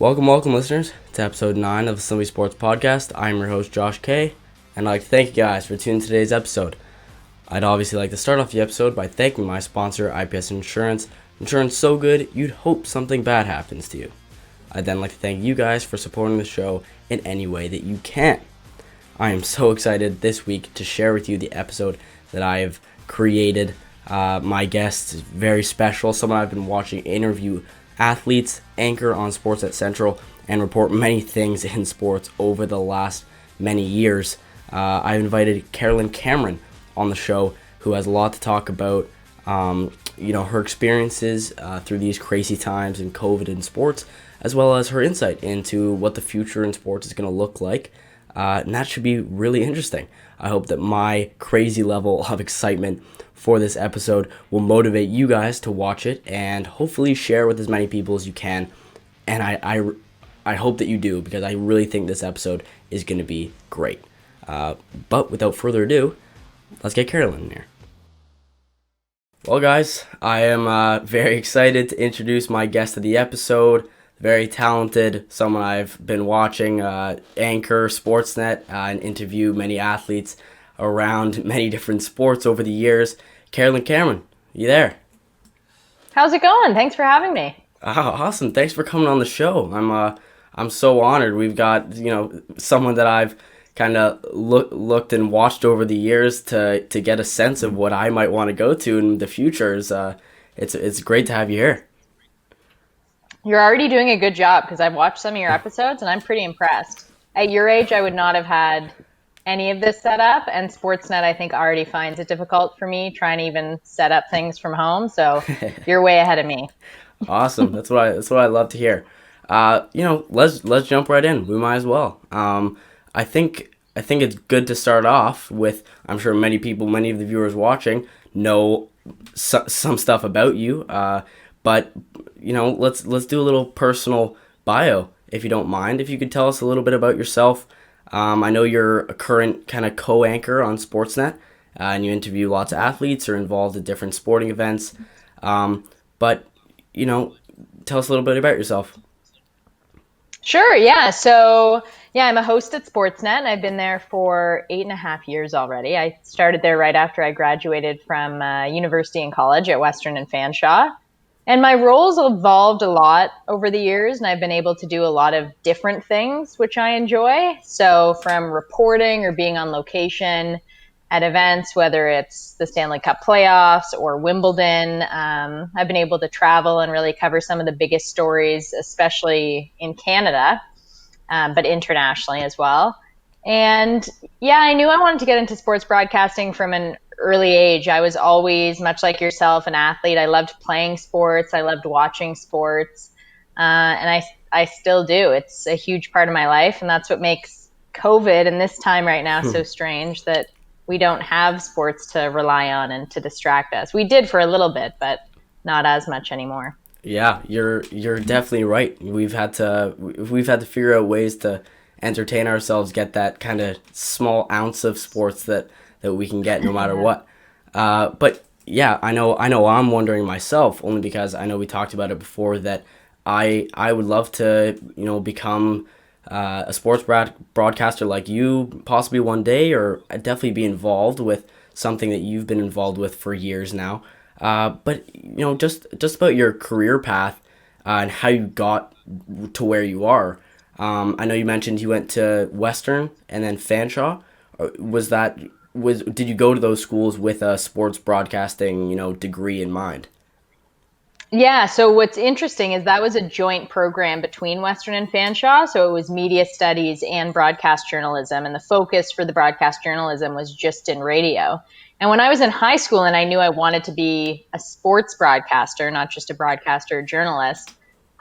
Welcome, listeners, to episode 9 of the Simply Sports Podcast. I'm your host, Josh K, and I'd like to thank you guys for tuning in today's episode. I'd obviously like to start off the episode by thanking my sponsor, IPS Insurance. Insurance so good, you'd hope something bad happens to you. I'd then like to thank you guys for supporting the show in any way that you can. I am so excited this week to share with you the episode that I have created. My guest is very special, someone I've been watching interview athletes, anchor on Sportsnet Central, and report many things in sports over the last many years. I invited Carolyn Cameron on the show, who has a lot to talk about, her experiences through these crazy times in COVID in sports, as well as her insight into what the future in sports is going to look like. And that should be really interesting. I hope that my crazy level of excitement for this episode will motivate you guys to watch it and hopefully share with as many people as you can. And I hope that you do, because I really think this episode is going to be great. But without further ado, let's get Carolyn in here. Well, guys, I am very excited to introduce my guest of the episode. Very talented, someone I've been watching anchor Sportsnet and interview many athletes around many different sports over the years. Carolyn Cameron, you there? How's it going? Thanks for having me. Awesome. Thanks for coming on the show. I'm so honored. We've got, someone that I've kind of looked and watched over the years to get a sense of what I might want to go to in the future. It's great to have you here. You're already doing a good job, because I've watched some of your episodes and I'm pretty impressed. At your age, I would not have had any of this set up, and Sportsnet, I think, already finds it difficult for me trying to even set up things from home. So you're way ahead of me. Awesome. That's what I love to hear. Let's jump right in. We might as well. I think it's good to start off with, I'm sure many of the viewers watching know some stuff about you. But let's do a little personal bio, if you don't mind. If you could tell us a little bit about yourself. I know you're a current kind of co-anchor on Sportsnet, and you interview lots of athletes or involved at different sporting events. But tell us a little bit about yourself. Sure, yeah. So, I'm a host at Sportsnet, and I've been there for 8.5 years already. I started there right after I graduated from university and college at Western and Fanshawe. And my roles evolved a lot over the years, and I've been able to do a lot of different things, which I enjoy. So from reporting or being on location at events, whether it's the Stanley Cup playoffs or Wimbledon, I've been able to travel and really cover some of the biggest stories, especially in Canada, but internationally as well. And I knew I wanted to get into sports broadcasting from an early age. I was always, much like yourself, an athlete. I loved playing sports. I loved watching sports. And I still do. It's a huge part of my life. And that's what makes COVID and this time right now so strange, that we don't have sports to rely on and to distract us. We did for a little bit, but not as much anymore. Yeah, you're definitely right. We've had to figure out ways to entertain ourselves, get that kind of small ounce of sports that we can get no matter what. But yeah, I know I'm wondering myself, only because I know we talked about it before, that I would love to, become a sports broadcaster like you, possibly one day, or I'd definitely be involved with something that you've been involved with for years now. But just about your career path and how you got to where you are. I know you mentioned you went to Western and then Fanshawe. Did you go to those schools with a sports broadcasting, degree in mind? Yeah, so what's interesting is that was a joint program between Western and Fanshawe. So it was media studies and broadcast journalism. And the focus for the broadcast journalism was just in radio. And when I was in high school and I knew I wanted to be a sports broadcaster, not just a broadcaster or journalist,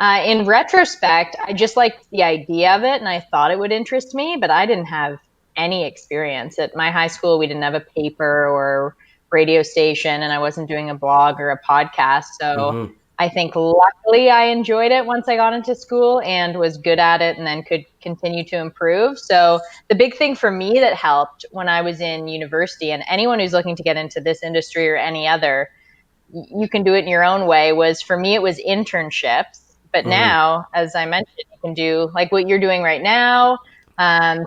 in retrospect, I just liked the idea of it and I thought it would interest me, but I didn't have any experience. At my high school, we didn't have a paper or radio station, and I wasn't doing a blog or a podcast. So I think luckily I enjoyed it once I got into school and was good at it, and then could continue to improve. So the big thing for me that helped when I was in university, and anyone who's looking to get into this industry or any other, you can do it in your own way, was, for me, it was internships. But Hmm. now, as I mentioned, you can do like what you're doing right now,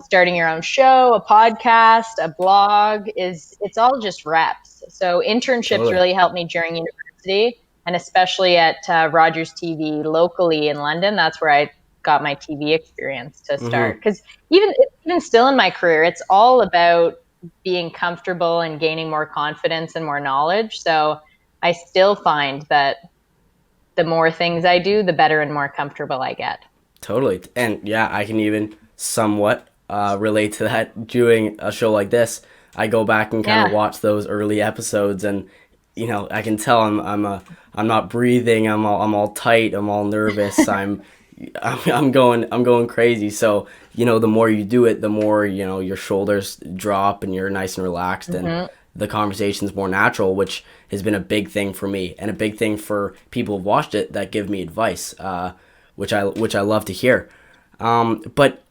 starting your own show, a podcast, a blog. It's all just reps. So internships Totally. really helped me during university, and especially at Rogers TV locally in London. That's where I got my TV experience to Hmm. start. Because even still in my career, it's all about being comfortable and gaining more confidence and more knowledge. So I still find that the more things I do, the better and more comfortable I get. Totally. And yeah, I can even somewhat relate to that doing a show like this. I go back and kind of Yeah. watch those early episodes, and I can tell I'm not breathing. I'm all tight. I'm all nervous. I'm going crazy. So the more you do it, the more your shoulders drop and you're nice and relaxed, and Hmm. the conversation's more natural, which has been a big thing for me and a big thing for people who've watched it that give me advice, which I love to hear. But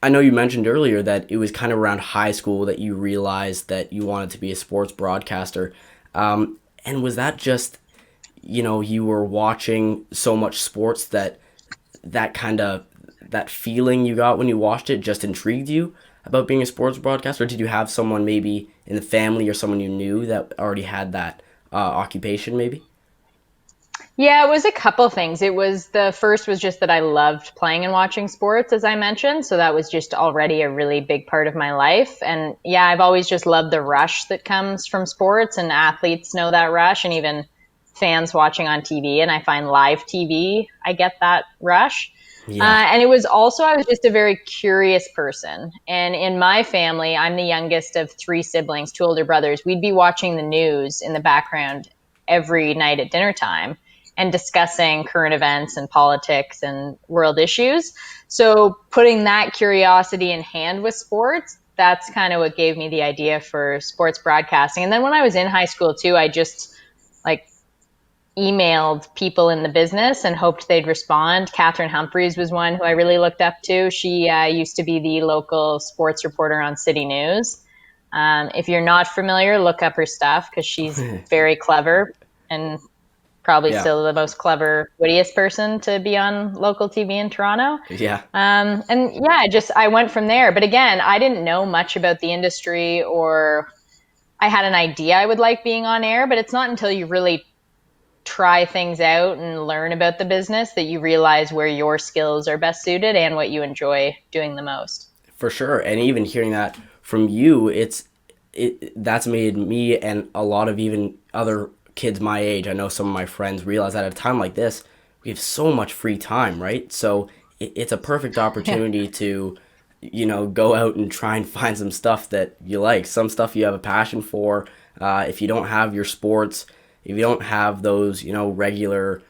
I know you mentioned earlier that it was kind of around high school that you realized that you wanted to be a sports broadcaster. And was that just you were watching so much sports that kind of that feeling you got when you watched it just intrigued you about being a sports broadcaster? Or did you have someone maybe in the family or someone you knew that already had that occupation maybe? Yeah, it was a couple things. It was the first was just that I loved playing and watching sports, as I mentioned. So that was just already a really big part of my life. And yeah, I've always just loved the rush that comes from sports, and athletes know that rush, and even fans watching on TV. And I find live TV, I get that rush. Yeah. And it was also, I was just a very curious person. And in my family, I'm the youngest of three siblings, two older brothers. We'd be watching the news in the background every night at dinner time and discussing current events and politics and world issues. So putting that curiosity in hand with sports, that's kind of what gave me the idea for sports broadcasting. And then when I was in high school too, I just like emailed people in the business and hoped they'd respond. Catherine Humphreys was one who I really looked up to. She used to be the local sports reporter on City News. If you're not familiar, look up her stuff because she's very clever and probably Yeah. still the most clever, wittiest person to be on local TV in Toronto. Yeah. And yeah, I went from there. But again, I didn't know much about the industry, or I had an idea I would like being on air, but it's not until you really try things out and learn about the business that you realize where your skills are best suited and what you enjoy doing the most. For sure. And even hearing that from you, that's made me and a lot of even other kids my age, I know some of my friends realize that at a time like this, we have so much free time, right? So it's a perfect Yeah. opportunity to go out and try and find some stuff that you like, some stuff you have a passion for. If you don't have your sports, if you don't have those regular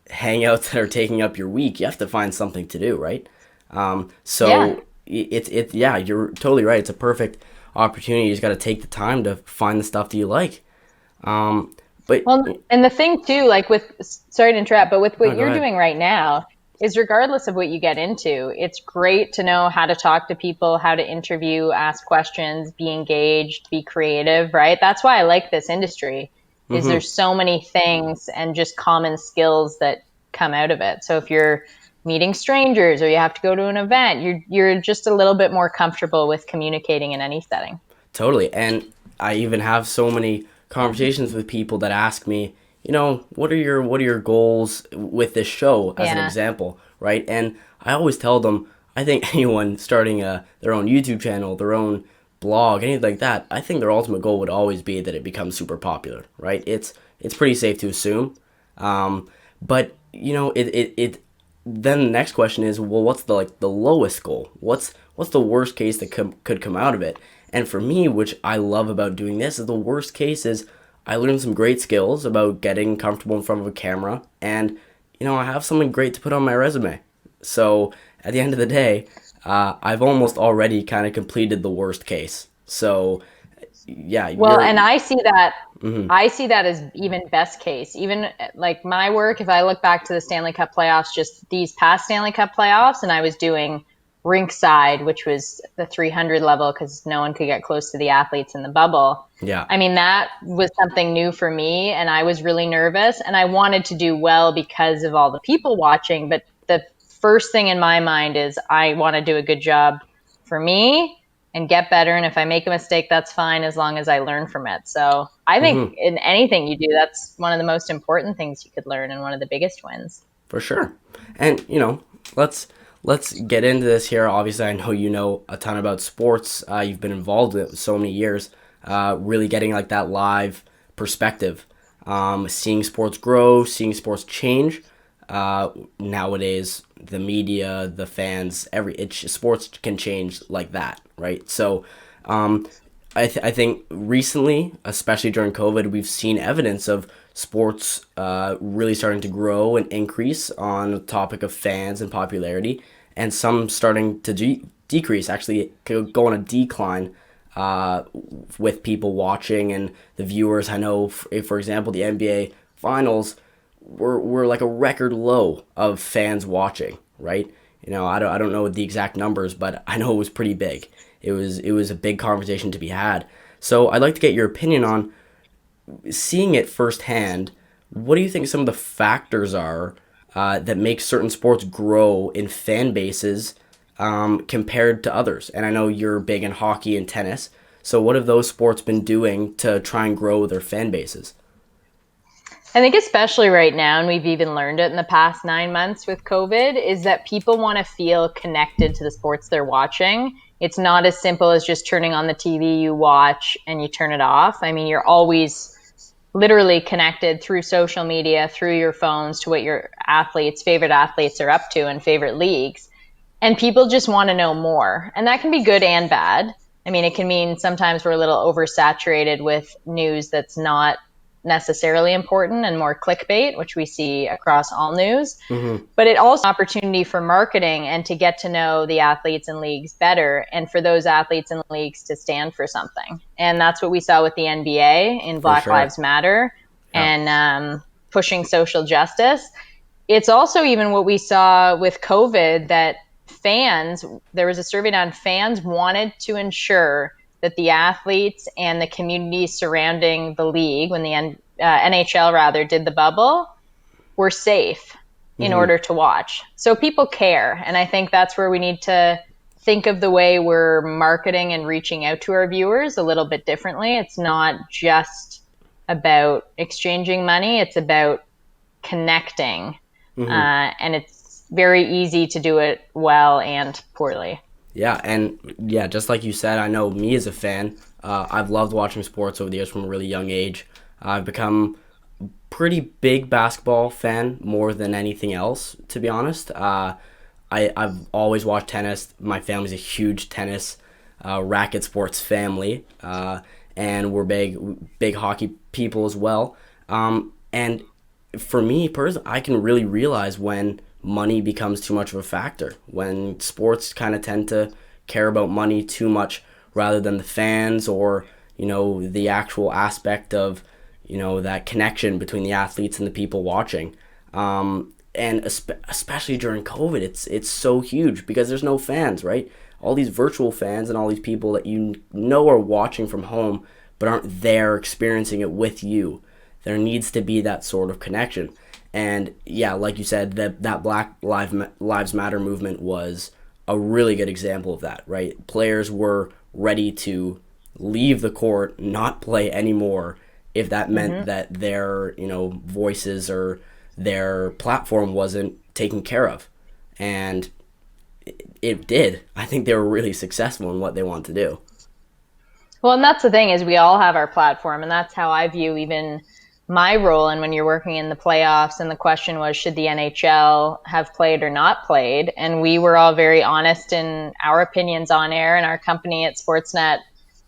hangouts that are taking up your week, you have to find something to do, right? Yeah. So yeah, you're totally right. It's a perfect opportunity. You just got to take the time to find the stuff that you like. But Well, and the thing too, like sorry to interrupt, but with no, what go you're ahead. doing right now, is regardless of what you get into, it's great to know how to talk to people, how to interview, ask questions, be engaged, be creative, right? That's why I like this industry, is Mm-hmm. there's so many things and just common skills that come out of it. So if you're meeting strangers or you have to go to an event, you're just a little bit more comfortable with communicating in any setting. Totally. And I even have so many conversations with people that ask me, what are your goals with this show as an Yeah. example, right? And I always tell them, I think anyone starting their own YouTube channel, their own blog, anything like that, I think their ultimate goal would always be that it becomes super popular, right? It's pretty safe to assume. But it then the next question is, well, what's the lowest goal? What's the worst case that could come out of it? And for me, which I love about doing this, is the worst case is I learned some great skills about getting comfortable in front of a camera, and I have something great to put on my resume. So at the end of the day, I've almost already kind of completed the worst case. So yeah, Well, you're. and I see that Mhm. I see that as even best case. Even like my work, if I look back to the Stanley Cup playoffs, just these past Stanley Cup playoffs, and I was doing rink side, which was the 300 level because no one could get close to the athletes in the bubble. Yeah. I mean, that was something new for me, and I was really nervous, and I wanted to do well because of all the people watching. But the first thing in my mind is I want to do a good job for me and get better. And if I make a mistake, that's fine as long as I learn from it. So I think Hmm. in anything you do, that's one of the most important things you could learn and one of the biggest wins. For sure. And let's get into this here. Obviously, I know you know a ton about sports. You've been involved with it so many years. Really getting like that live perspective, seeing sports grow, seeing sports change. Nowadays, the media, the fans, sports can change like that, right? So, I think recently, especially during COVID, we've seen evidence of sports really starting to grow and increase on the topic of fans and popularity, and some starting to decrease, actually go on a decline with people watching and the viewers. I know, for example, the NBA Finals were like a record low of fans watching, right? I don't know the exact numbers, but I know it was pretty big. It was a big conversation to be had. So I'd like to get your opinion on seeing it firsthand. What do you think some of the factors are that make certain sports grow in fan bases compared to others? And I know you're big in hockey and tennis. So what have those sports been doing to try and grow their fan bases? I think especially right now, and we've even learned it in the past 9 months with COVID, is that people want to feel connected to the sports they're watching. It's not as simple as just turning on the TV you watch and you turn it off. I mean, you're always literally connected through social media, through your phones to what your favorite athletes are up to and favorite leagues. And people just want to know more. And that can be good and bad. I mean, it can mean sometimes we're a little oversaturated with news that's not necessarily important and more clickbait, which we see across all news. Mm-hmm. But it also opportunity for marketing and to get to know the athletes and leagues better, and for those athletes and leagues to stand for something. And that's what we saw with the NBA in For Black sure. Lives Matter Yeah. and pushing social justice. It's also even what we saw with COVID that there was a survey done, fans wanted to ensure that the athletes and the community surrounding the league, when the NHL rather did the bubble, were safe in Mm-hmm. order to watch. So people care. And I think that's where we need to think of the way we're marketing and reaching out to our viewers a little bit differently. It's not just about exchanging money, it's about connecting. Mm-hmm. And it's very easy to do it well and poorly. Yeah, and yeah, just like you said, I know me as a fan, I've loved watching sports over the years from a really young age. I've become pretty big basketball fan more than anything else, to be honest. I've always watched tennis. My family's a huge tennis racket sports family, and we're big hockey people as well. And for me personally, I can really realize when money becomes too much of a factor, when sports kind of tend to care about money too much rather than the fans or the actual aspect of that connection between the athletes and the people watching. And especially during COVID, it's so huge because there's no fans, right? All these virtual fans and all these people that are watching from home but aren't there experiencing it with you. There needs to be that sort of connection. And yeah, like you said, that Black Lives Matter movement was a really good example of that, right? Players were ready to leave the court, not play anymore, if that meant that their voices or their platform wasn't taken care of. And it did. I think they were really successful in what they want to do. Well, and that's the thing is we all have our platform, and that's how I view even my role. And when you're working in the playoffs, and the question was, should the NHL have played or not played? And we were all very honest in our opinions on air, and our company at Sportsnet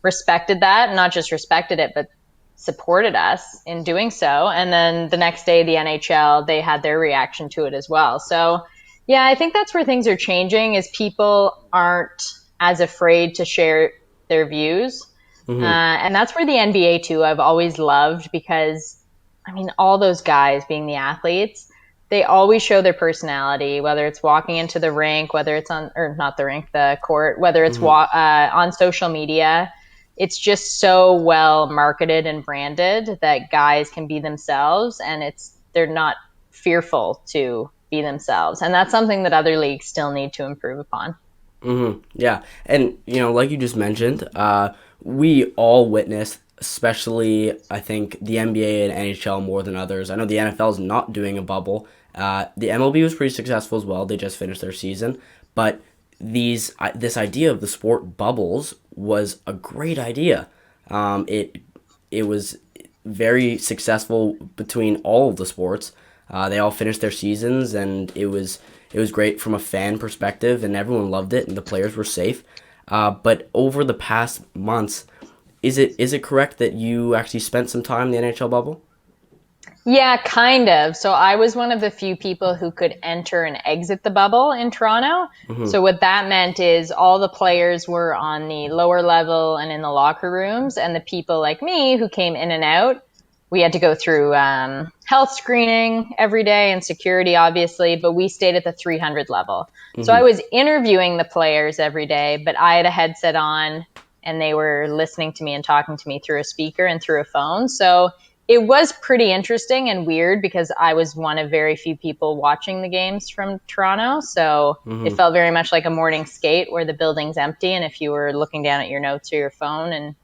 respected that, and not just respected it, but supported us in doing so. And then the next day, the NHL, they had their reaction to it as well. So yeah, I think that's where things are changing is people aren't as afraid to share their views. Mm-hmm. And that's where the NBA too, I've always loved because, I mean, all those guys being the athletes, they always show their personality, whether it's walking into the rink, whether it's on, or not the rink, the court, whether it's on social media. It's just so well marketed and branded that guys can be themselves, and they're not fearful to be themselves. And that's something that other leagues still need to improve upon. Yeah, and like you just mentioned, we all witnessed, especially I think the NBA and NHL more than others. I know the NFL is not doing a bubble. The MLB was pretty successful as well. They just finished their season, but this idea of the sport bubbles was a great idea. It was very successful between all of the sports. They all finished their seasons, and it was great from a fan perspective, and everyone loved it, and the players were safe. But over the past months, is it correct that you actually spent some time in the NHL bubble? Yeah, kind of. So I was one of the few people who could enter and exit the bubble in Toronto. So what that meant is all the players were on the lower level and in the locker rooms, and the people like me who came in and out, we had to go through health screening every day and security, obviously, but we stayed at the 300 level. So I was interviewing the players every day, but I had a headset on and they were listening to me and talking to me through a speaker and through a phone. So it was pretty interesting and weird because I was one of very few people watching the games from Toronto. So it felt very much like a morning skate where the building's empty. And if you were looking down at your notes or your phone and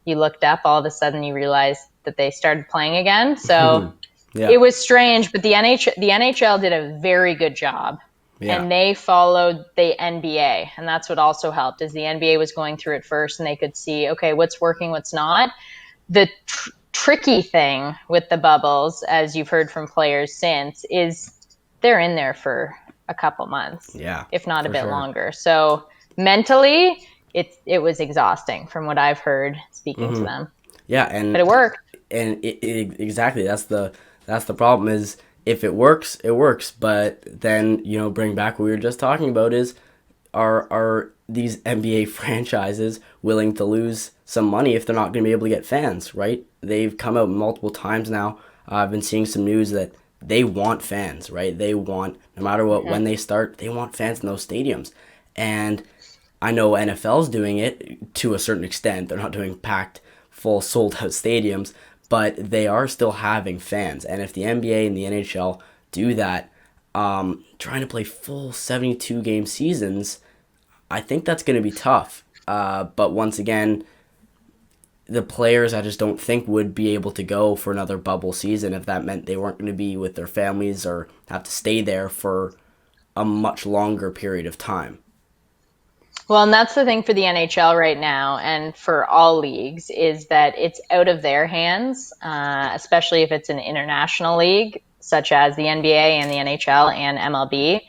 you looked up, all of a sudden you realized that they started playing again. So Yeah. it was strange, but the NHL did a very good job. Yeah. And they followed the NBA. And that's what also helped is the NBA was going through it first and they could see, okay, what's working, what's not. The tricky thing with the bubbles, as you've heard from players since, is they're in there for a couple months, if not a bit longer. So mentally, it was exhausting from what I've heard speaking to them. Yeah, but it worked. And exactly, that's the problem is if it works, it works. But then bring back what we were just talking about is are these NBA franchises willing to lose some money if they're not going to be able to get fans, right? They've come out multiple times now. I've been seeing some news that they want fans, right? They want, no matter what, when they start, they want fans in those stadiums. And I know NFL's doing it to a certain extent. They're not doing packed, full, sold-out stadiums, but they are still having fans. And if the NBA and the NHL do that, trying to play full 72-game seasons, I think that's going to be tough. But once again, the players I just don't think would be able to go for another bubble season if that meant they weren't going to be with their families or have to stay there for a much longer period of time. Well, and that's the thing for the NHL right now and for all leagues is that it's out of their hands, especially if it's an international league such as the NBA and the NHL and MLB,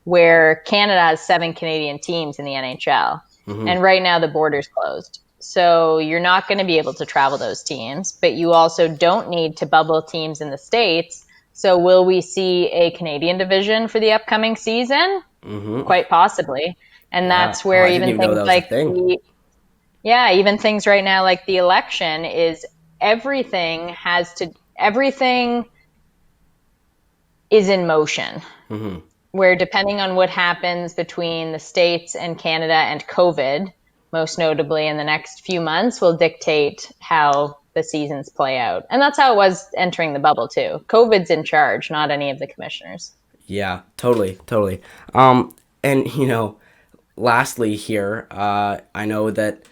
where Canada has 7 Canadian teams in the NHL. And right now the border's closed. So you're not going to be able to travel those teams, but you also don't need to bubble teams in the States. So will we see a Canadian division for the upcoming season? Quite possibly. And that's where even things like even things right now like the election is everything is in motion. Where depending on what happens between the States and Canada and COVID, most notably in the next few months, will dictate how the seasons play out. And that's how it was entering the bubble too. COVID's in charge, not any of the commissioners. Yeah, totally. And lastly here, I know that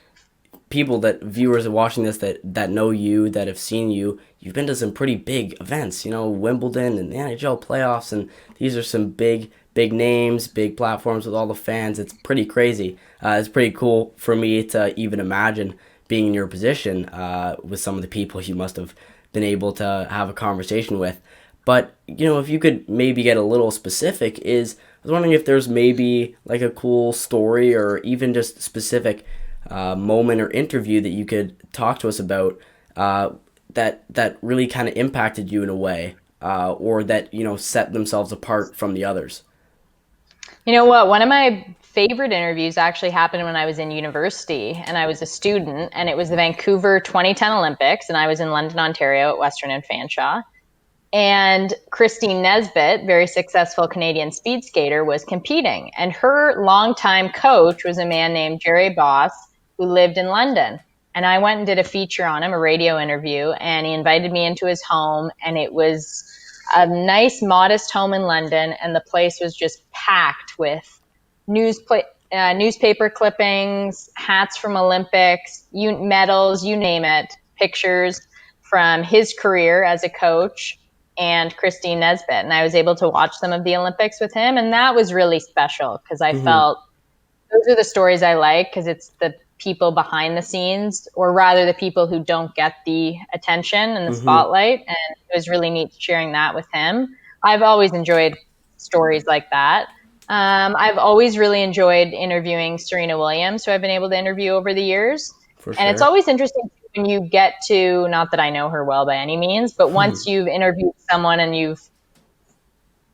viewers are watching this that know you, that have seen you, you've been to some pretty big events, Wimbledon and the NHL playoffs, and these are some big names, big platforms with all the fans. It's pretty crazy. It's pretty cool for me to even imagine being in your position with some of the people you must have been able to have a conversation with. But, if you could maybe get a little specific, I was wondering if there's maybe like a cool story or even just specific moment or interview that you could talk to us about that really kind of impacted you in a way or that, set themselves apart from the others. You know what? One of my favorite interviews actually happened when I was in university and I was a student, and it was the Vancouver 2010 Olympics, and I was in London, Ontario at Western and Fanshawe. And Christine Nesbitt, very successful Canadian speed skater, was competing. And her longtime coach was a man named Jerry Boss, who lived in London. And I went and did a feature on him, a radio interview, and he invited me into his home. And it was a nice, modest home in London. And the place was just packed with newspaper clippings, hats from Olympics, medals, you name it, pictures from his career as a coach and Christine Nesbitt. And I was able to watch some of the Olympics with him. And that was really special because I felt those are the stories I like because it's the people behind the scenes, or rather the people who don't get the attention and the spotlight. And it was really neat sharing that with him. I've always enjoyed stories like that. I've always really enjoyed interviewing Serena Williams, who I've been able to interview over the years. For sure. And it's always interesting when you get to, not that I know her well by any means, but once you've interviewed someone and you've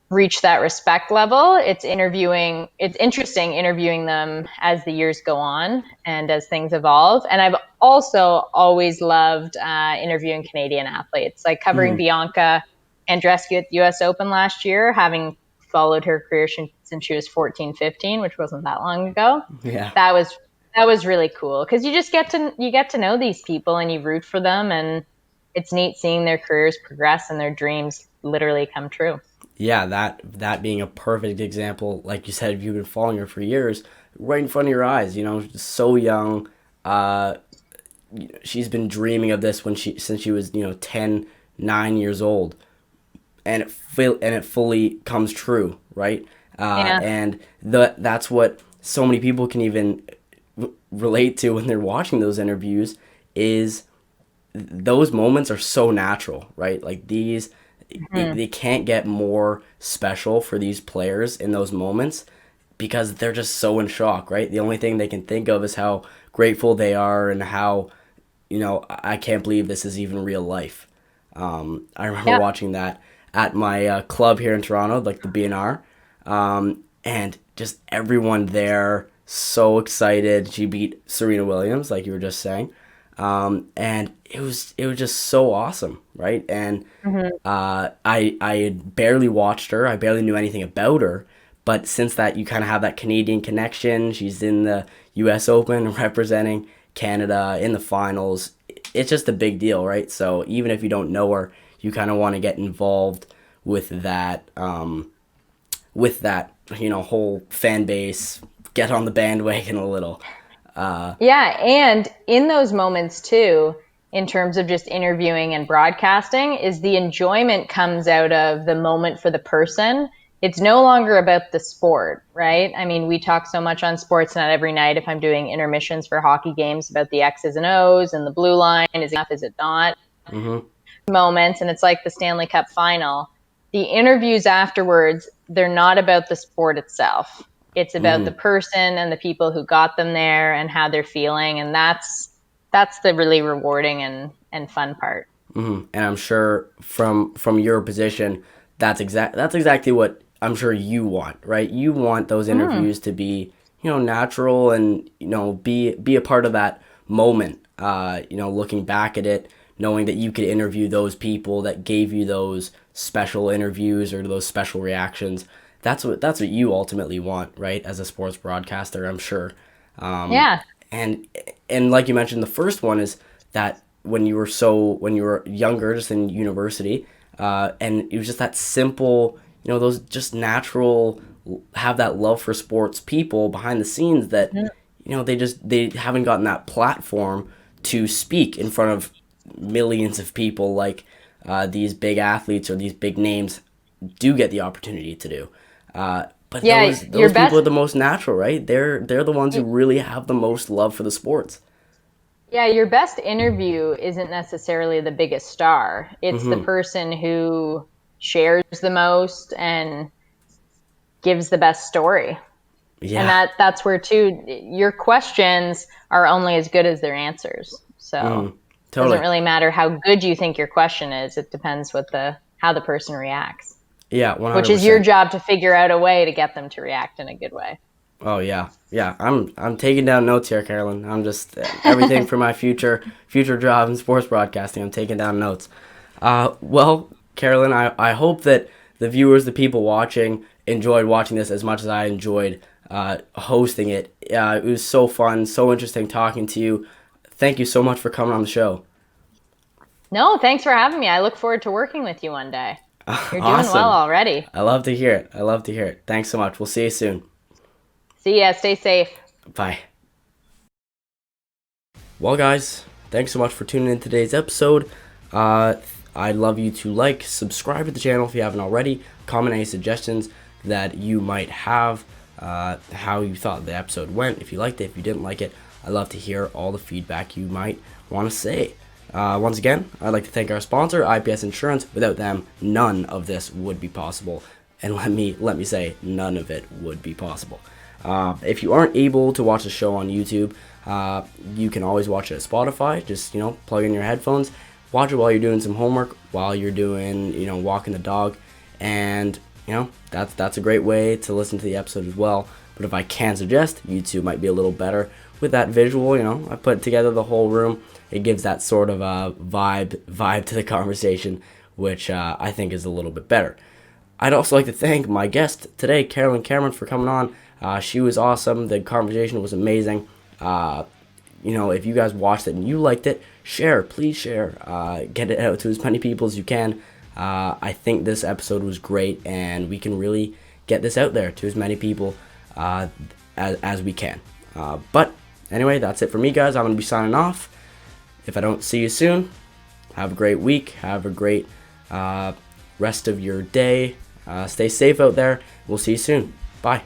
reached that respect level, it's interesting interviewing them as the years go on and as things evolve. And I've also always loved interviewing Canadian athletes, like covering Bianca Andreescu at the US Open last year, having followed her career since she was 14, 15, which wasn't that long ago. Yeah. That was really cool because you get to know these people and you root for them, and it's neat seeing their careers progress and their dreams literally come true. Yeah, that being a perfect example, like you said, you've been following her for years, right in front of your eyes. So young. She's been dreaming of this since she was 10, 9 years old, and it fully comes true, right? And that's what so many people can even relate to when they're watching those interviews. Is those moments are so natural, right? Like these. They can't get more special for these players in those moments because they're just so in shock, right? The only thing they can think of is how grateful they are and how, I can't believe this is even real life. I remember watching that at my club here in Toronto, like the BNR, and just everyone there so excited. She beat Serena Williams, like you were just saying. And it was just so awesome, right? And I had barely watched her. I barely knew anything about her. But since that, you kind of have that Canadian connection. She's in the U.S. Open representing Canada in the finals. It's just a big deal, right? So even if you don't know her, you kind of want to get involved with that, whole fan base, get on the bandwagon a little. And in those moments too, in terms of just interviewing and broadcasting, is the enjoyment comes out of the moment for the person. It's no longer about the sport, right? I mean, we talk so much on Sportsnet every night if I'm doing intermissions for hockey games about the X's and O's and the blue line, is it enough, is it not? Moments, and it's like the Stanley Cup final. The interviews afterwards, they're not about the sport itself. It's about the person and the people who got them there and how they're feeling. And that's the really rewarding and fun part. And I'm sure from your position, that's exactly what I'm sure you want, right? You want those interviews to be, natural and, be a part of that moment, looking back at it, knowing that you could interview those people that gave you those special interviews or those special reactions. That's what you ultimately want, right? As a sports broadcaster, I'm sure. And like you mentioned, the first one is that when you were younger, just in university, and it was just that simple, those just natural, have that love for sports people behind the scenes that, they haven't gotten that platform to speak in front of millions of people like these big athletes or these big names do get the opportunity to do. But those people are the most natural, right? They're the ones who really have the most love for the sports. Yeah, your best interview isn't necessarily the biggest star. It's the person who shares the most and gives the best story. Yeah. And that's where too, your questions are only as good as their answers. So totally. It doesn't really matter how good you think your question is. It depends how the person reacts. Yeah, 100%. Which is your job to figure out a way to get them to react in a good way. Oh yeah. I'm taking down notes here, Carolyn. I'm just everything for my future job in sports broadcasting. I'm taking down notes. Well, Carolyn, I hope that the viewers, the people watching, enjoyed watching this as much as I enjoyed hosting it. It was so fun, so interesting talking to you. Thank you so much for coming on the show. No, thanks for having me. I look forward to working with you one day. You're doing Awesome. well already. I love to hear it. I love to hear it. Thanks so much. We'll see you soon. See ya. Stay safe. Bye. Well, guys, thanks so much for tuning in today's episode. I'd love you to like, subscribe to the channel if you haven't already, comment any suggestions that you might have, how you thought the episode went, if you liked it, if you didn't like it. I'd love to hear all the feedback you might want to say. Once again, I'd like to thank our sponsor, IPS Insurance. Without them, none of this would be possible. And let me say, none of it would be possible. If you aren't able to watch the show on YouTube, you can always watch it at Spotify. Just, plug in your headphones, watch it while you're doing some homework, while you're doing, walking the dog. And, that's a great way to listen to the episode as well. But if I can suggest, YouTube might be a little better with that visual. I put together the whole room. It gives that sort of a vibe to the conversation, which I think is a little bit better. I'd also like to thank my guest today, Carolyn Cameron, for coming on. She was awesome. The conversation was amazing. If you guys watched it and you liked it, please share. Get it out to as many people as you can. I think this episode was great, and we can really get this out there to as many people as we can. But anyway, that's it for me, guys. I'm going to be signing off. If I don't see you soon, have a great week. Have a great rest of your day. Stay safe out there. We'll see you soon. Bye.